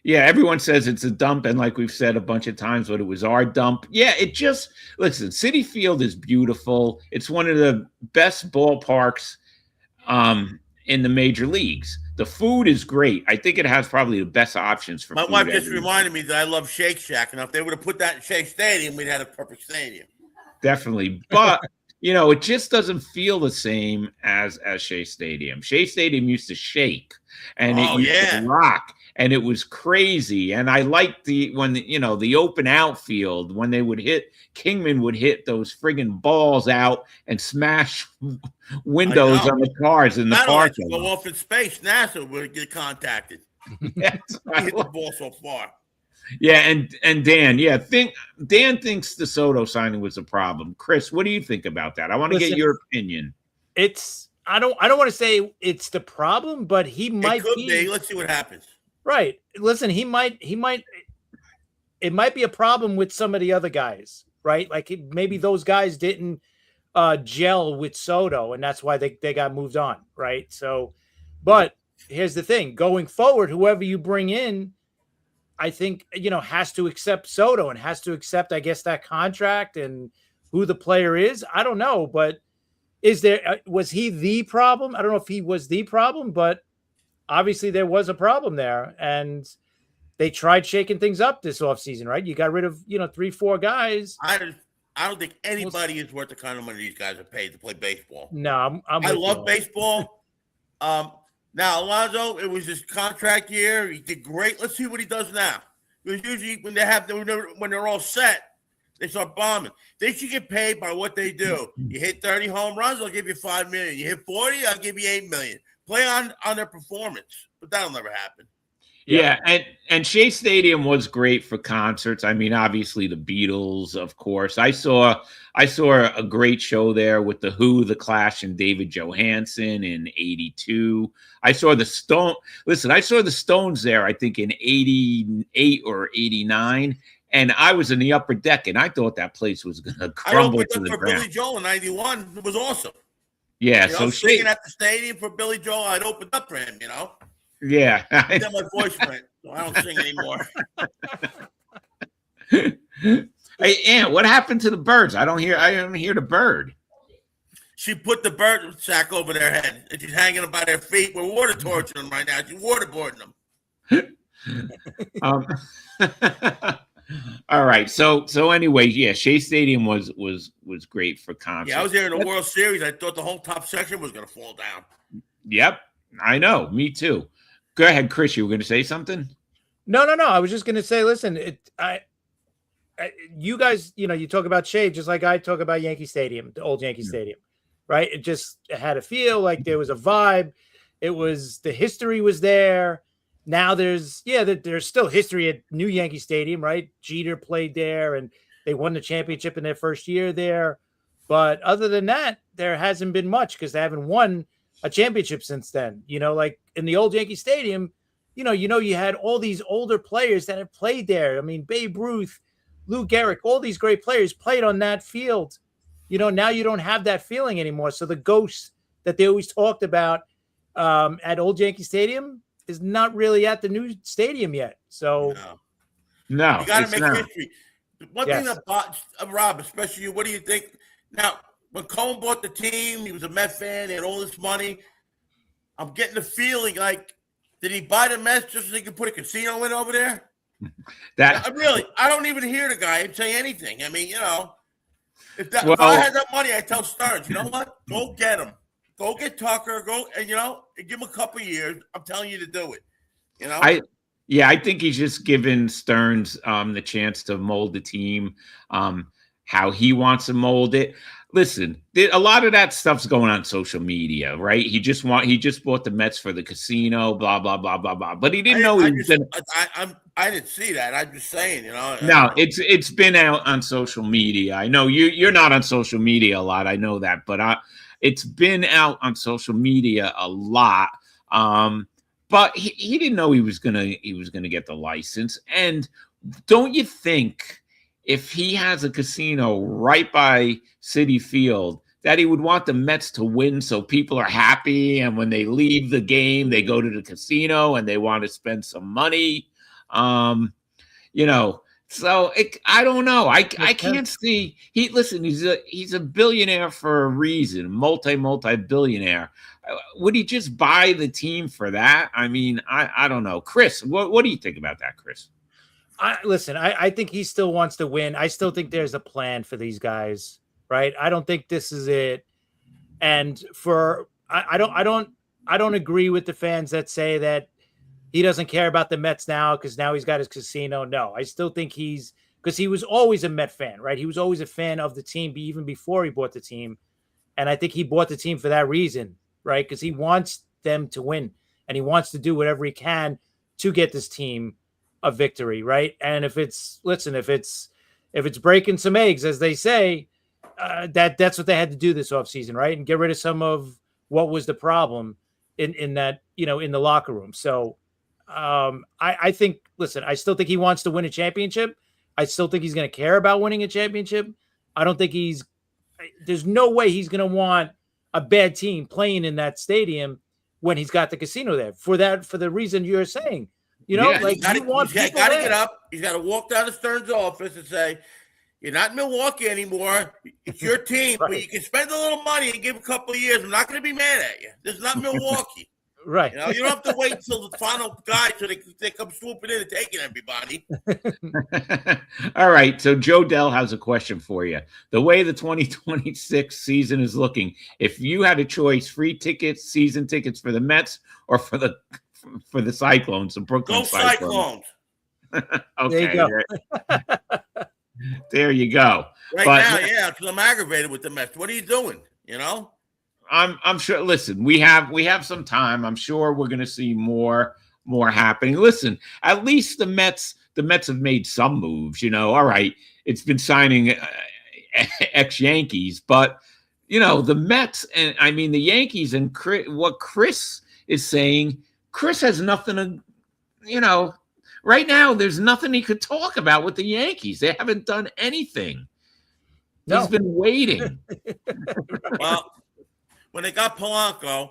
Yeah, everyone says it's a dump, and like we've said a bunch of times, but it was our dump. Yeah, listen, Citi Field is beautiful. It's one of the best ballparks in the major leagues. The food is great. I think it has probably the best options for My food. wife just reminded me that I love Shake Shack, and if they would have put that in Shea Stadium, we'd have a perfect stadium. Definitely. But, it just doesn't feel the same as Shea Stadium. Shea Stadium used to shake, and it used to rock, and it was crazy. And I liked the open outfield when they would Kingman would hit those friggin' balls out and smash windows on the cars in the parking lot. Go off in space, NASA would get contacted. Yes, hit the ball so far. Yeah, and Dan, Dan thinks the Soto signing was a problem. Chris, what do you think about that? I want to get your opinion. I don't want to say it's the problem, but he might be. Let's see what happens. Right. Listen, it might be a problem with some of the other guys, right? Like maybe those guys didn't gel with Soto, and that's why they got moved on, right? So, but here's the thing: going forward, whoever you bring in, I think has to accept Soto and has to accept, I guess, that contract and who the player is. I don't know, but was he the problem? I don't know if he was the problem, but obviously there was a problem there, and they tried shaking things up this offseason, right? You got rid of 3-4 guys. I don't think anybody is worth the kind of money these guys are paid to play baseball. No, I love baseball. Now, Alonso, it was his contract year. He did great. Let's see what he does now. Because usually when they're all set, they start bombing. They should get paid by what they do. You hit 30 home runs, I'll give you $5 million. You hit 40, I'll give you $8 million. Play on their performance, but that'll never happen. Yeah, and Shea Stadium was great for concerts. I mean, obviously the Beatles, of course. I saw a great show there with the Who, the Clash, and David Johansen in '82. I saw the Stones there, I think in '88 or '89, and I was in the upper deck, and I thought that place was going to crumble to the ground. Billy Joel in '91. It was awesome. Yeah, so singing at the stadium for Billy Joel, I'd opened up for him. Yeah. Then my voice went, so I don't sing anymore. Hey, Aunt, what happened to the birds? I don't hear the bird. She put the bird sack over their head, and she's hanging them by their feet. We're water torturing them right now. She's waterboarding them. All right. So anyway, yeah, Shea Stadium was great for concerts. Yeah, I was there in the World Series. I thought the whole top section was going to fall down. Yep, I know. Me too. Go ahead, Chris. You were going to say something? No. I was just going to say, listen, you guys, you talk about Shea just like I talk about Yankee Stadium, the old Yankee Stadium, right? It just had a feel like there was a vibe. The history was there. Now there's still history at New Yankee Stadium, right? Jeter played there, and they won the championship in their first year there. But other than that, there hasn't been much because they haven't won a championship since then. Like in the old Yankee Stadium, you had all these older players that have played there. I mean, Babe Ruth, Lou Gehrig, all these great players played on that field. Now you don't have that feeling anymore. So the ghost that they always talked about at Old Yankee Stadium is not really at the new stadium yet. So no, you got to make not. history. One thing about Rob, especially you, what do you think? Now, when Cohen bought the team, he was a Met fan. He had all this money. I'm getting the feeling like, did he buy the Mets just so he could put a casino in over there? I don't even hear the guy say anything. I mean, if I had that money, I'd tell Stearns, you know what? Go get him. Go get Tucker. Go and give him a couple of years. I'm telling you to do it. I think he's just given Stearns the chance to mold the team how he wants to mold it. Listen, a lot of that stuff's going on social media, right? He just bought the Mets for the casino, blah blah blah blah blah. But he didn't know he was gonna. I didn't see that. I'm just saying, No, it's been out on social media. I know you're not on social media a lot. I know that, but it's been out on social media a lot. But he didn't know he was gonna get the license. And don't you think, if he has a casino right by Citi Field, that he would want the Mets to win so people are happy, and when they leave the game, they go to the casino and they want to spend some money? So I don't know. I can't see. He's a billionaire for a reason, multi-billionaire. Would he just buy the team for that? I mean, I don't know. Chris, what do you think about that, Chris? I think he still wants to win. I still think there's a plan for these guys, right? I don't think this is it. And I don't agree with the fans that say that he doesn't care about the Mets now because now he's got his casino. No, I still think because he was always a Met fan, right? He was always a fan of the team even before he bought the team. And I think he bought the team for that reason, right? Because he wants them to win and he wants to do whatever he can to get this team a victory, right? And if it's breaking some eggs, as they say, that's what they had to do this offseason, right? And get rid of some of what was the problem in that, in the locker room. So I think, I still think he wants to win a championship. I still think he's going to care about winning a championship. I don't think there's no way he's going to want a bad team playing in that stadium when he's got the casino there for the reason you're saying. He's got to get up. He's got to walk down to Stearns' office and say, "You're not in Milwaukee anymore. It's your team, right. But you can spend a little money and give a couple of years. I'm not going to be mad at you. This is not Milwaukee." Right. You don't have to wait until the final guy so they come swooping in and taking everybody. All right. So Joe Dell has a question for you. The way the 2026 season is looking, if you had a choice, free tickets, season tickets for the Mets or for the Cyclones, the Brooklyn Cyclones. Okay. There you go. There you go. Now, because I'm aggravated with the Mets. What are you doing? I'm sure. Listen, we have some time. I'm sure we're going to see more happening. Listen, at least the Mets have made some moves. All right, it's been signing ex-Yankees, but the Mets and the Yankees and what Chris is saying. Chris has nothing to, right now. There's nothing he could talk about with the Yankees. They haven't done anything. No. He's been waiting. Well. When they got Polanco,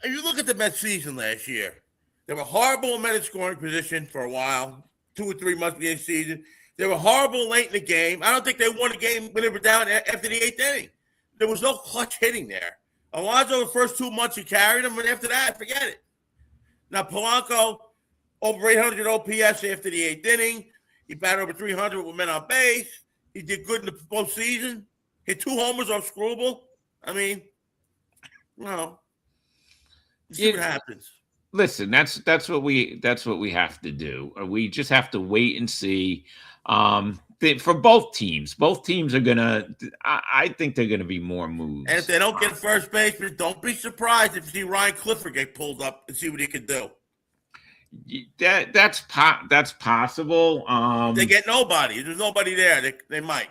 if you look at the Mets season last year, they were horrible in men scoring position for a while, 2 or 3 months of the season. They were horrible late in the game. I don't think they won a game when they were down after the 8th inning. There was no clutch hitting there. Alonso, the first 2 months, he carried them, and after that, forget it. Now, Polanco, over 800 OPS after the 8th inning. He batted over 300 with men on base. He did good in the postseason. Hit 2 homers off Scrubble. No. See what happens. Listen, that's what we have to do. We just have to wait and see. For both teams are gonna. I think they're gonna be more moves. And if they don't get first baseman, don't be surprised if you see Ryan Clifford get pulled up and see what he can do. That's possible. They get nobody. If there's nobody there, they might.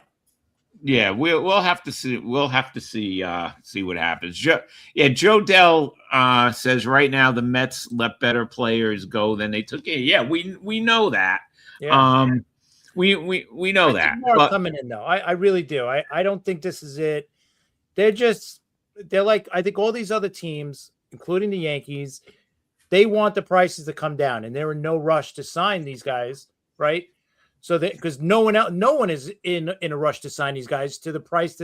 Yeah, we'll have to see. We'll have to see what happens. Joe Dell says right now the Mets let better players go than they took in. Yeah, we know that. Yeah. We know I that. think more But coming in though. I really do. I don't think this is it. They're like, I think all these other teams, including the Yankees, they want the prices to come down, and they're in no rush to sign these guys, right? So that because no one is in a rush to sign these guys to the price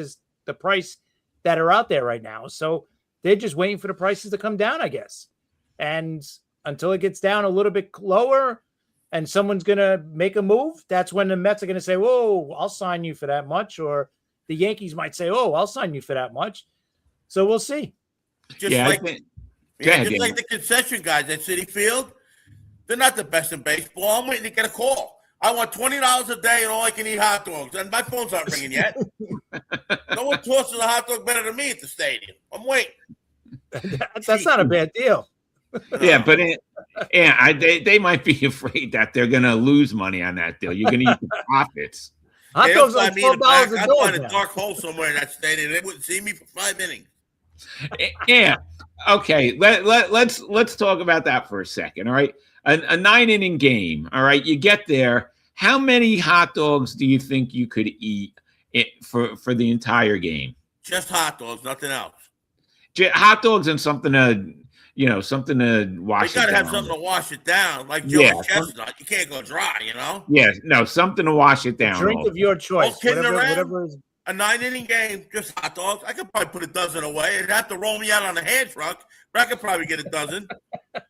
that are out there right now. So they're just waiting for the prices to come down, I guess. And until it gets down a little bit lower and someone's gonna make a move, that's when the Mets are gonna say, "Whoa, I'll sign you for that much," or the Yankees might say, "Oh, I'll sign you for that much." So we'll see. Just yeah, like I think, go ahead, just Dan. like the concession guys at City Field, they're not the best in baseball. I'm waiting to get a call. I want $20 a day and all I can eat hot dogs. And my phone's not ringing yet. No one tosses a hot dog better than me at the stadium. I'm waiting. That's not a bad deal. Yeah, but they might be afraid that they're going to lose money on that deal. You're going to eat the profits. Hot dogs like $12 a I'd find a dog. dark hole somewhere in that stadium. They wouldn't see me for 5 innings. Yeah. Okay. Let's talk about that for a second. All right. A 9-inning game. All right. You get there. How many hot dogs do you think you could eat for the entire game? Just hot dogs, nothing else. Hot dogs and something to something to wash. You got to have something to wash it down, like Joey Chestnut. You can't go dry, Yeah, no, something to wash it down. Drink of your choice. Whatever is. A 9-inning game, just hot dogs. I could probably put a dozen away. It'd have to roll me out on a hand truck, but I could probably get a dozen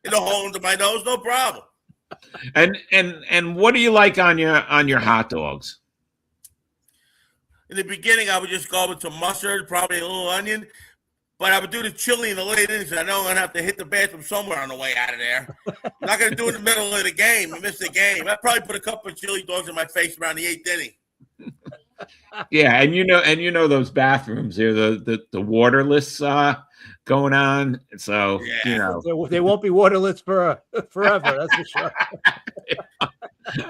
in a hole into my nose, no problem. And what do you like on your hot dogs? In the beginning, I would just go with some mustard, probably a little onion. But I would do the chili in the late innings. I know I'm going to have to hit the bathroom somewhere on the way out of there. I'm not going to do it in the middle of the game. I missed the game. I'd probably put a couple of chili dogs in my face around the 8th inning. Yeah, and you know those bathrooms, they're the waterless going on. So they won't be waterless for forever, that's for sure.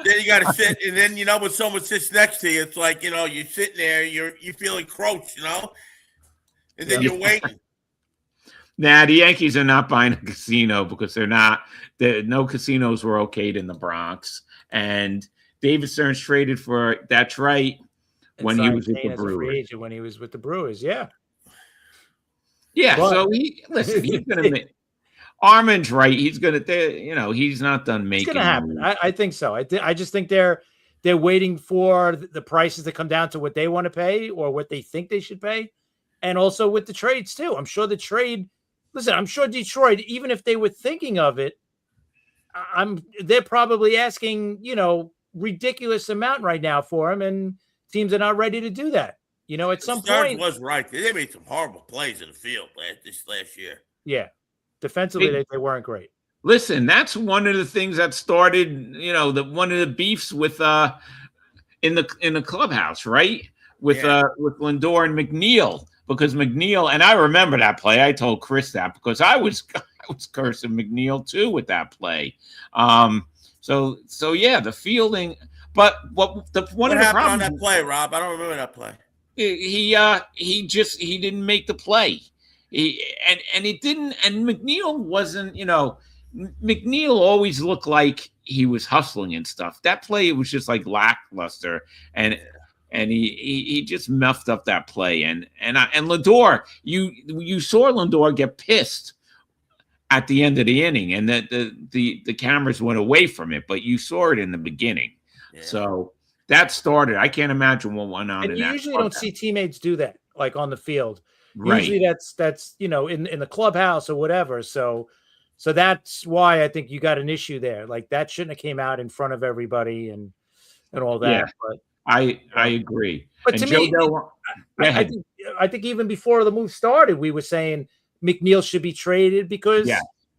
Then you got to sit, and then when someone sits next to you, it's like you're sitting there, you feel encroached, and then you're waiting. Nah, the Yankees are not buying a casino because no casinos were okayed in the Bronx. And David Stearns traded for, that's right, when he was with the Brewers. When he was with the Brewers, yeah. Yeah, but, so he's going to make Armin's right. He's going to, he's not done making. It's going to happen. I think so. I just think they're waiting for the prices to come down to what they want to pay or what they think they should pay. And also with the trades too. I'm sure Detroit, even if they were thinking of it, they're probably asking, ridiculous amount right now for him, and teams are not ready to do that. At some point, was right. They made some horrible plays in the field last year. Yeah, defensively they weren't great. Listen, that's one of the things that started, one of the beefs with in the clubhouse, right? With Lindor and McNeil. Because McNeil, and I remember that play. I told Chris that because I was cursing McNeil too with that play. So yeah, the fielding. But what happened on that play, Rob? I don't remember that play. He didn't make the play. It didn't. And McNeil wasn't. McNeil always looked like he was hustling and stuff. That play, it was just like lackluster and he just muffed up that play. And Lindor, you saw Lindor get pissed at the end of the inning, and that the cameras went away from it, but you saw it in the beginning. Yeah. So that started. I can't imagine what went on. And you usually don't see teammates do that, like on the field. Right. Usually that's in the clubhouse or whatever. So that's why I think you got an issue there. Like that shouldn't have came out in front of everybody and all that. Yeah. But I agree. But and to me, I think even before the move started, we were saying McNeil should be traded because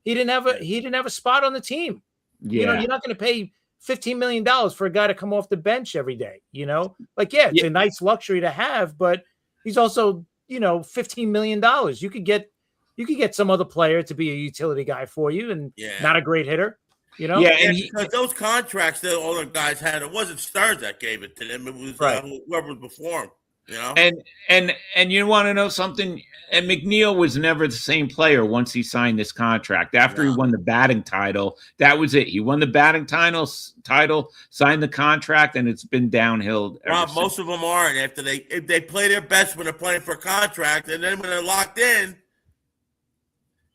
he didn't have a spot on the team. Yeah. You're not going to pay $15 million for a guy to come off the bench every day. It's a nice luxury to have, but he's also $15 million. You could get some other player to be a utility guy for you and not a great hitter. Because those contracts that all the guys had, it wasn't Stearns that gave it to them. It was whoever was before him. You know, And you want to know something? And McNeil was never the same player once he signed this contract. After he won the batting title, that was it. He won the batting title, signed the contract, and it's been downhill. Rob, most of them aren't. If they play their best when they're playing for a contract, and then when they're locked in,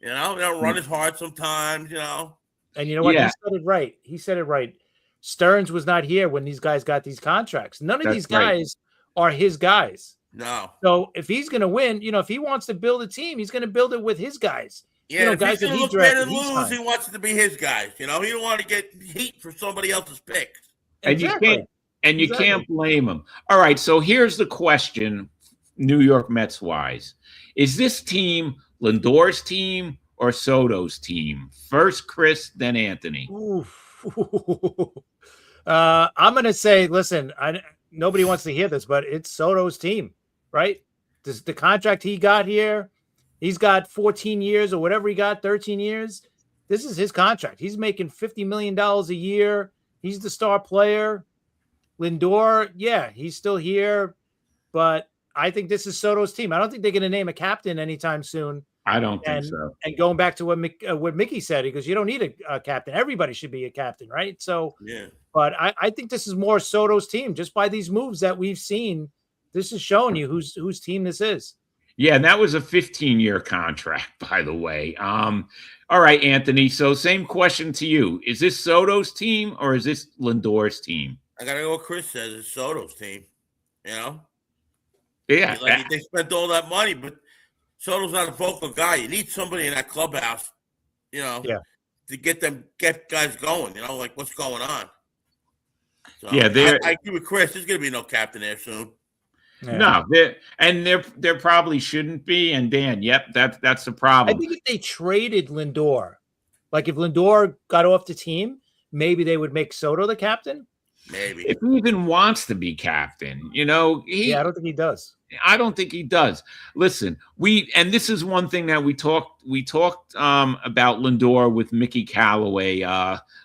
they don't run as hard sometimes. And you know what? He said it right. He said it right. Stearns was not here when these guys got these contracts. None of these guys are his guys. No. So if he's going to win, if he wants to build a team, he's going to build it with his guys. Yeah, guys if he's going to look bad and lose, he wants it to be his guys. He don't want to get heat for somebody else's picks. And you can't blame him. All right, so here's the question, New York Mets wise: is this team Lindor's team or Soto's team? First Chris, then Anthony. I'm going to say, listen, nobody wants to hear this, but it's Soto's team, right? The contract he got here, he's got 14 years or whatever he got, 13 years. This is his contract. He's making $50 million a year. He's the star player. Lindor, yeah, he's still here, but I think this is Soto's team. I don't think they're going to name a captain anytime soon. I don't think so. And going back to what Mickey said, because you don't need a captain. Everybody should be a captain, right? So, yeah. But I think this is more Soto's team. Just by these moves that we've seen, this is showing you whose team this is. Yeah, and that was a 15-year contract, by the way. All right, Anthony. So same question to you. Is this Soto's team or is this Lindor's team? I got to go what Chris says. It's Soto's team, Yeah. They spent all that money, but Soto's not a vocal guy. You need somebody in that clubhouse, to get guys going, like what's going on. So, I agree with Chris. There's going to be no captain there soon. Yeah. No, there probably shouldn't be. And Dan, yep, that's the problem. I think if they traded Lindor, like if Lindor got off the team, maybe they would make Soto the captain. Maybe if he even wants to be captain, I don't think he does. I don't think he does. Listen, this is one thing that we talked about Lindor with Mickey Callaway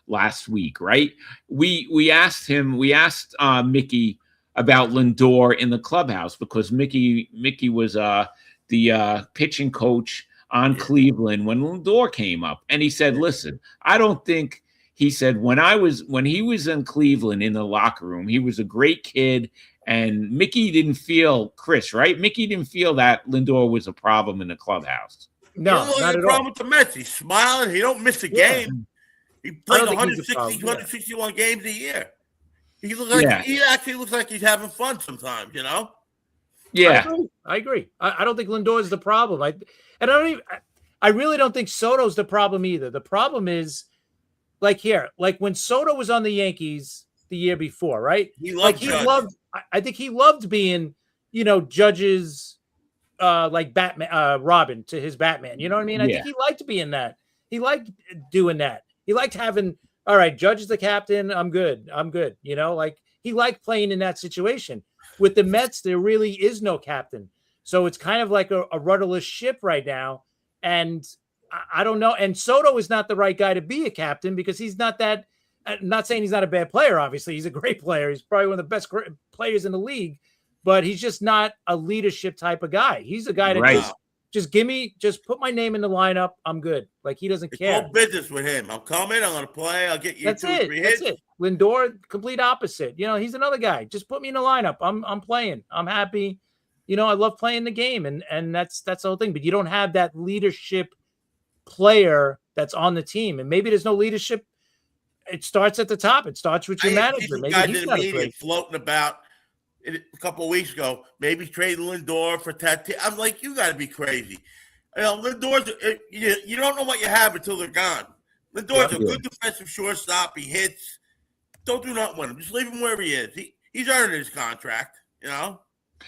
last week, right? We asked Mickey about Lindor in the clubhouse because Mickey was the pitching coach on Cleveland when Lindor came up, and he said, "Listen, I don't think." He said, when he was in Cleveland in the locker room, he was a great kid. And Mickey didn't feel, Chris, right? Mickey didn't feel that Lindor was a problem in the clubhouse. No, not at all. With the Mets. He's smiling. He don't miss a game. He played 161 games a year. He actually looks like he's having fun sometimes, Yeah, I agree. I don't think Lindor is the problem. I really don't think Soto's the problem either. The problem is, like when Soto was on the Yankees the year before, right? I think he loved being, Judge's like Batman, Robin to his Batman. You know what I mean? I think he liked being that. He liked doing that. He liked having, all right, Judge is the captain. I'm good. Like he liked playing in that situation. With the Mets, there really is no captain. So it's kind of like a rudderless ship right now. And I don't know. And Soto is not the right guy to be a captain because he's not that. I'm not saying he's not a bad player. Obviously, he's a great player. He's probably one of the best players in the league, but he's just not a leadership type of guy. He's a guy that just put my name in the lineup. I'm good. Like he doesn't care. It's all business with him. I'm coming. I'm going to play. I'll get you That's 2 or 3 hits. That's it. Lindor, complete opposite. He's another guy. Just put me in the lineup. I'm playing. I'm happy. I love playing the game, and that's the whole thing. But you don't have that leadership player that's on the team, and maybe there's no leadership. It starts at the top. It starts with your manager. Maybe he's not great. Floating about a couple of weeks ago. Maybe trade Lindor for Tatis. I'm like, you got to be crazy. Lindor's you don't know what you have until they're gone. Lindor's a good defensive shortstop. He hits. Don't do nothing with him. Just leave him wherever he is. He's earning his contract.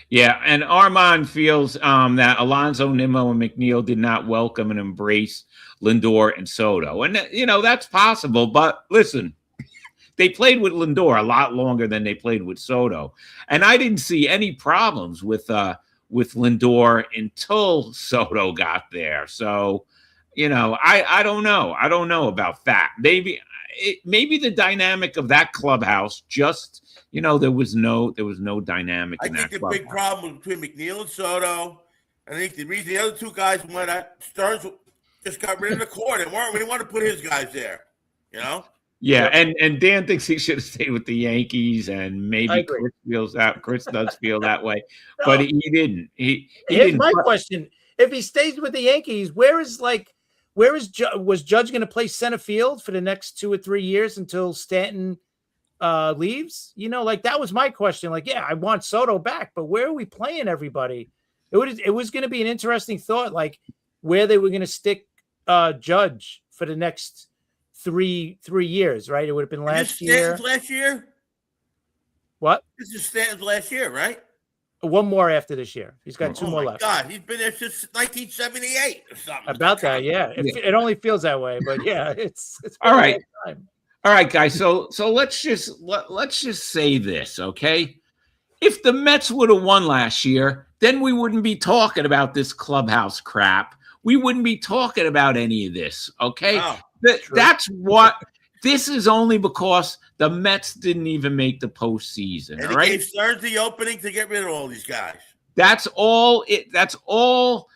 Yeah, and Armand feels that Alonso, Nimmo, and McNeil did not welcome and embrace Lindor and Soto. And, that's possible. But listen, they played with Lindor a lot longer than they played with Soto. And I didn't see any problems with Lindor until Soto got there. So I don't know. I don't know about that. Maybe the dynamic of that clubhouse just, there was no dynamic in that I think the clubhouse. big problem was between McNeil and Soto. I think the reason the other two guys went at Stearns just got rid of the core. We didn't want to put his guys there, Yeah, and Dan thinks he should have stayed with the Yankees, and maybe Chris does feel that way, No. but he didn't. He Here's didn't. my question: if he stays with the Yankees, was Judge going to play center field for the next 2 or 3 years until Stanton leaves? That was my question. Yeah, I want Soto back, but where are we playing everybody? It was going to be an interesting thought, where they were going to stick Judge for the next three years, right? It would have been last year. Last year? What? This is Stanton's last year, right? One more after this year. He's got 2 more left. God, he's been there since 1978 or something. About that, yeah. It only feels that way, but yeah, it's all right. All right, guys. So let's just say this, okay? If the Mets would have won last year, then we wouldn't be talking about this clubhouse crap. We wouldn't be talking about any of this, okay? Wow. That's what. This is only because the Mets didn't even make the postseason. And all he right, gave Stearns the opening to get rid of all these guys. That's all. That's all.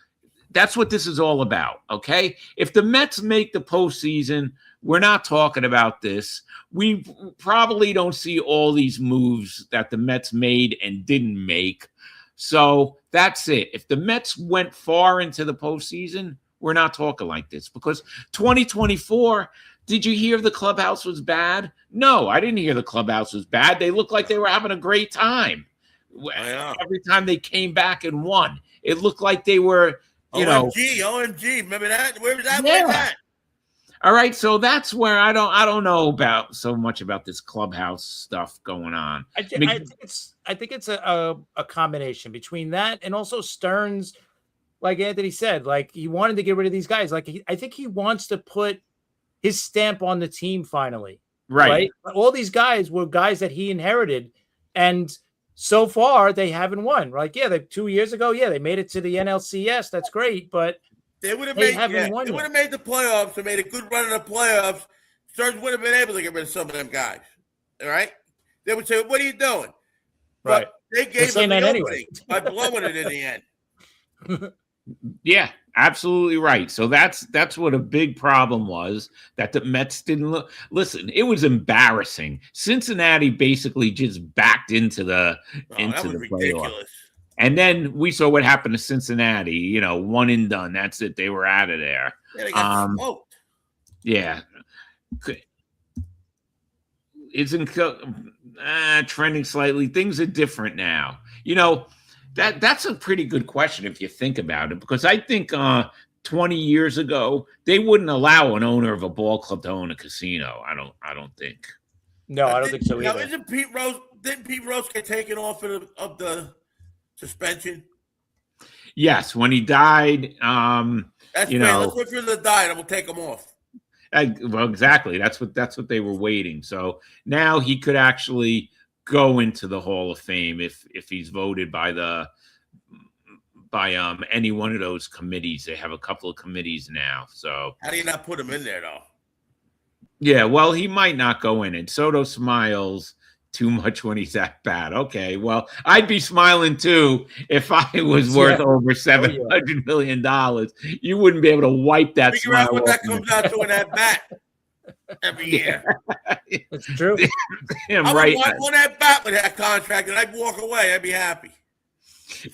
That's what this is all about. Okay, if the Mets make the postseason, we're not talking about this. We probably don't see all these moves that the Mets made and didn't make. So that's it. If the Mets went far into the postseason, we're not talking like this, because 2024. Did you hear the clubhouse was bad? No, I didn't hear the clubhouse was bad. They looked like they were having a great time. Every time they came back and won, it looked like they were, OMG. Remember that? Where was that? Yeah. Where's that? All right, so that's where I don't know about so much about this clubhouse stuff going on. I think it's a combination between that and also Stearns, like Anthony said, he wanted to get rid of these guys. I think he wants to put his stamp on the team finally. Right? All these guys were guys that he inherited, and so far they haven't won. 2 years ago, they made it to the NLCS. That's great, but they would have made the playoffs and made a good run in the playoffs. Stearns would have been able to get rid of some of them guys. All right, they would say, "What are you doing?" Right? But they gave him the anyway by blowing it in the end. Yeah, absolutely right. So that's what a big problem was, that the Mets didn't listen. It was embarrassing. Cincinnati basically just backed into the playoff. And then we saw what happened to Cincinnati. One and done. That's it. They were out of there. Yeah, they got smoked. Yeah. Isn't trending slightly. Things are different now. That's a pretty good question if you think about it, because I think 20 years ago they wouldn't allow an owner of a ball club to own a casino. I don't think. No, I don't think so either. Didn't Pete Rose get taken off of the suspension? Yes, when he died. Let's wait for the die, and we'll take him off. Well, exactly. That's what they were waiting. So now he could actually go into the Hall of Fame if he's voted by any one of those committees. They have a couple of committees now. So how do you not put him in there though? Yeah, well, he might not go in, and Soto smiles too much when he's that bad. Okay, well, I'd be smiling too if I was worth over $700 million. You wouldn't be able to wipe that Figure smile out what off that comes out to in that bat every year. It's true. Yeah, I right. would want that bat with that contract, and I'd walk away. I'd be happy.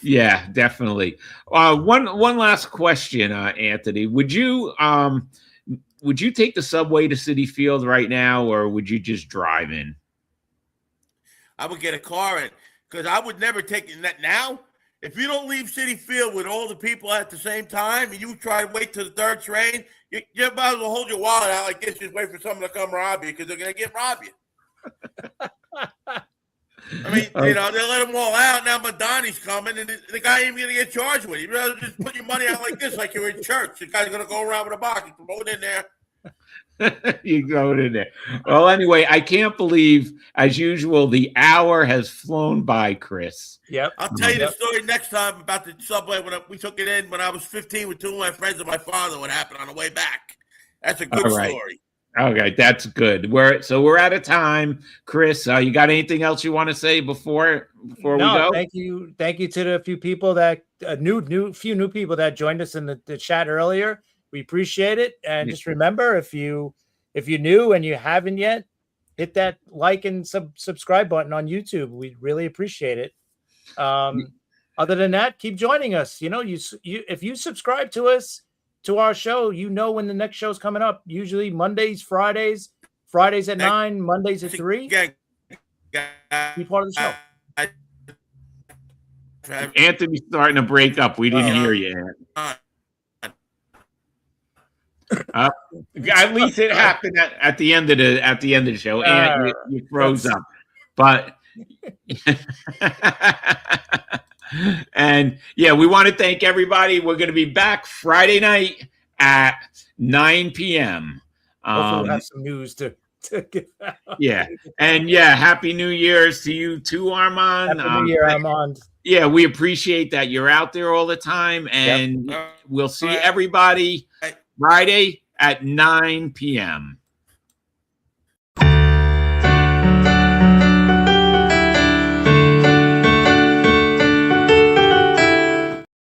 Yeah, definitely. One last question, Anthony. Would you take the subway to Citi Field right now, or would you just drive in? I would get a car in, because I would never take it now. If you don't leave Citi Field with all the people at the same time, and you try to wait till the third train, you might as well hold your wallet out like this, just wait for someone to come rob you, because they're going to get robbed you. I mean, they let them all out. Now Madani's coming, and the guy ain't going to get charged with it. You'd rather just put your money out like this, like you're in church. The guy's going to go around with a box and throw it in there. You go to there. Well, anyway, I can't believe, as usual, the hour has flown by, Chris. Yep. I'll tell you the story next time about the subway when we took it in when I was 15 with two of my friends and my father. What happened on the way back? That's a good story. Okay, that's good. We're out of time, Chris. You got anything else you want to say before we go? Thank you to the few people that few new people that joined us in the chat earlier. We appreciate it, and just remember, if you're new and you haven't yet, hit that like and subscribe button on YouTube. We really appreciate it. Other than that, keep joining us. If you subscribe to us, to our show, when the next show's coming up. Usually Mondays, Fridays at 9, Mondays at 3. Be part of the show. Anthony's starting to break up. We didn't hear you. At least it happened at the end of the show, and you froze up. But and we want to thank everybody. We're going to be back Friday night at 9 p.m. Hopefully we'll have some news to give out. And Happy New Year's to you too, Armand. Happy New Year, Armand. We appreciate that you're out there all the time, and we'll see everybody Friday at 9 p.m.